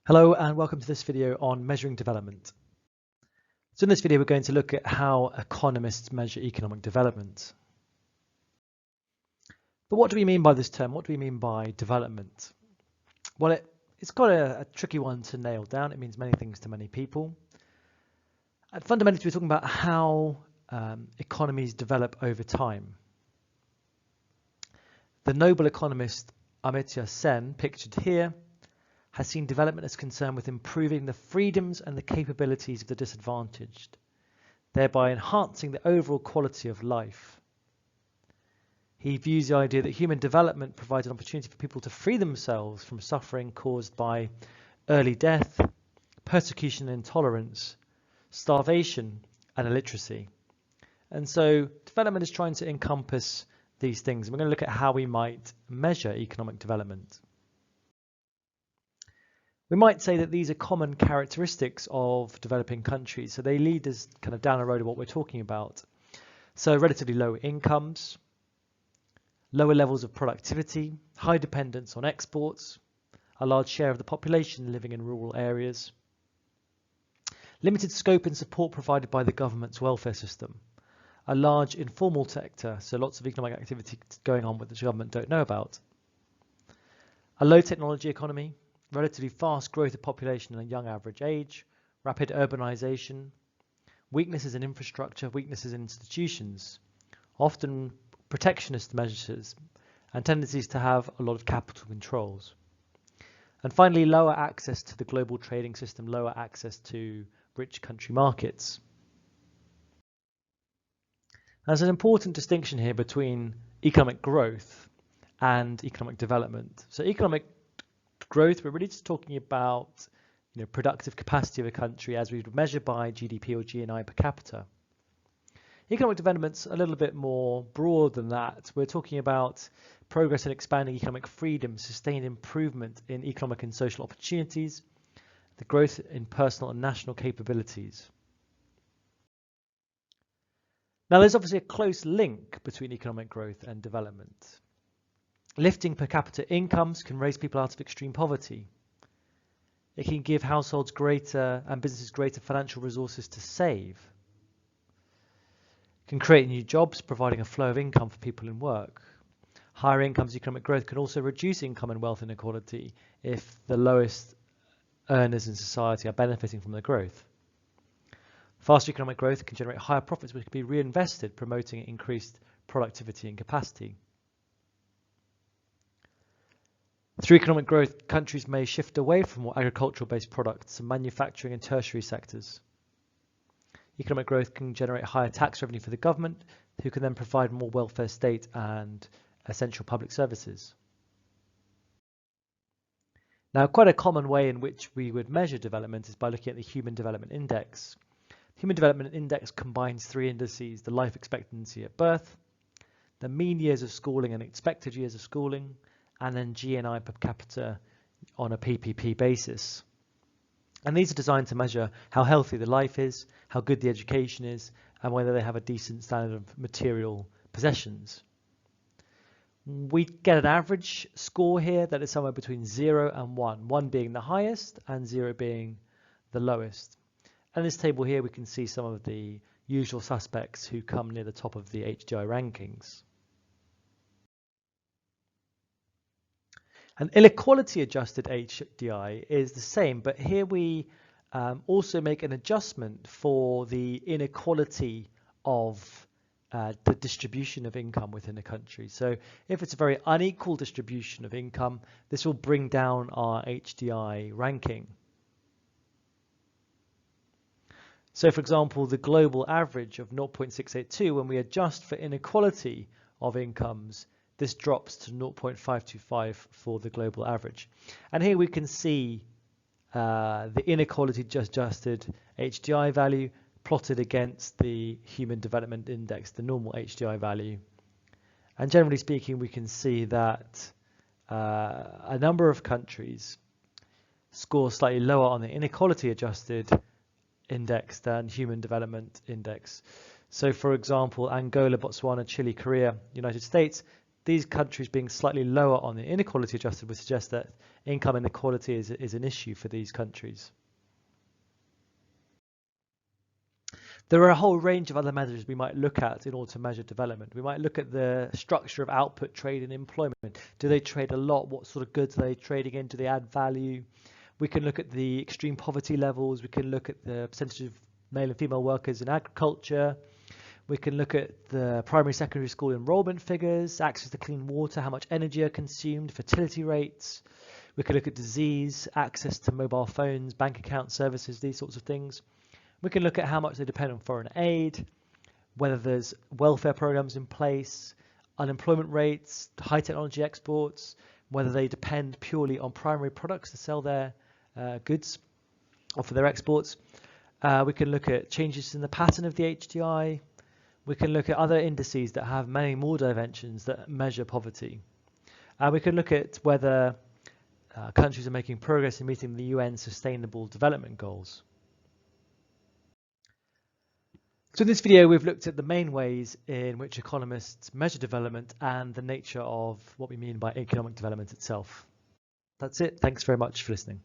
Hello and welcome to this video on measuring development. So in this video we're going to look at how economists measure economic development. But what do we mean by this term? What do we mean by development? Well, it's got a tricky one to nail down. It means many things to many people. And fundamentally we're talking about how economies develop over time. The Nobel economist Amartya Sen, pictured here, has seen development as concerned with improving the freedoms and the capabilities of the disadvantaged, thereby enhancing the overall quality of life. He views the idea that human development provides an opportunity for people to free themselves from suffering caused by early death, persecution and intolerance, starvation and illiteracy. And so development is trying to encompass these things. We're going to look at how we might measure economic development. We might say that these are common characteristics of developing countries. So they lead us kind of down the road of what we're talking about. So relatively low incomes, lower levels of productivity, high dependence on exports, a large share of the population living in rural areas, limited scope and support provided by the government's welfare system, a large informal sector, so lots of economic activity going on which the government don't know about, a low technology economy, relatively fast growth of population and a young average age, rapid urbanization, weaknesses in infrastructure, weaknesses in institutions, often protectionist measures, and tendencies to have a lot of capital controls. And finally, lower access to the global trading system, lower access to rich country markets. There's an important distinction here between economic growth and economic development. So economic growth, we're really just talking about productive capacity of a country as we would measure by GDP or GNI per capita. Economic development's a little bit more broad than that. We're talking about progress in expanding economic freedom, sustained improvement in economic and social opportunities, the growth in personal and national capabilities. Now there's obviously a close link between economic growth and development. Lifting per capita incomes can raise people out of extreme poverty. It can give households greater and businesses greater financial resources to save. It can create new jobs, providing a flow of income for people in work. Higher incomes, economic growth can also reduce income and wealth inequality if the lowest earners in society are benefiting from the growth. Faster economic growth can generate higher profits which can be reinvested, promoting increased productivity and capacity. Through economic growth, countries may shift away from more agricultural-based products and manufacturing and tertiary sectors. Economic growth can generate higher tax revenue for the government, who can then provide more welfare state and essential public services. Now, quite a common way in which we would measure development is by looking at the Human Development Index. The Human Development Index combines three indices: the life expectancy at birth, the mean years of schooling and expected years of schooling, and then GNI per capita on a PPP basis. And these are designed to measure how healthy the life is, how good the education is, and whether they have a decent standard of material possessions. We get an average score here that is somewhere between 0 and 1, 1 being the highest and 0 being the lowest. And in this table here we can see some of the usual suspects who come near the top of the HDI rankings. An inequality adjusted HDI is the same, but here we also make an adjustment for the inequality of the distribution of income within a country. So if it's a very unequal distribution of income, this will bring down our HDI ranking. So for example, the global average of 0.682, when we adjust for inequality of incomes, this drops to 0.525 for the global average. And here we can see the inequality adjusted HDI value plotted against the Human Development Index, the normal HDI value. And generally speaking, we can see that a number of countries score slightly lower on the inequality adjusted index than Human Development Index. So for example, Angola, Botswana, Chile, Korea, United States, these countries being slightly lower on the inequality adjusted would suggest that income inequality is an issue for these countries. There are a whole range of other measures we might look at in order to measure development. We might look at the structure of output, trade and employment. Do they trade a lot? What sort of goods are they trading in? Do they add value? We can look at the extreme poverty levels. We can look at the percentage of male and female workers in agriculture. We can look at the primary, secondary school enrollment figures, access to clean water, how much energy are consumed, fertility rates. We can look at disease, access to mobile phones, bank account services, these sorts of things. We can look at how much they depend on foreign aid, whether there's welfare programs in place, unemployment rates, high technology exports, whether they depend purely on primary products to sell their goods or for their exports. We can look at changes in the pattern of the HDI. We can look at other indices that have many more dimensions that measure poverty. We can look at whether countries are making progress in meeting the UN Sustainable Development Goals. So in this video, we've looked at the main ways in which economists measure development and the nature of what we mean by economic development itself. That's it. Thanks very much for listening.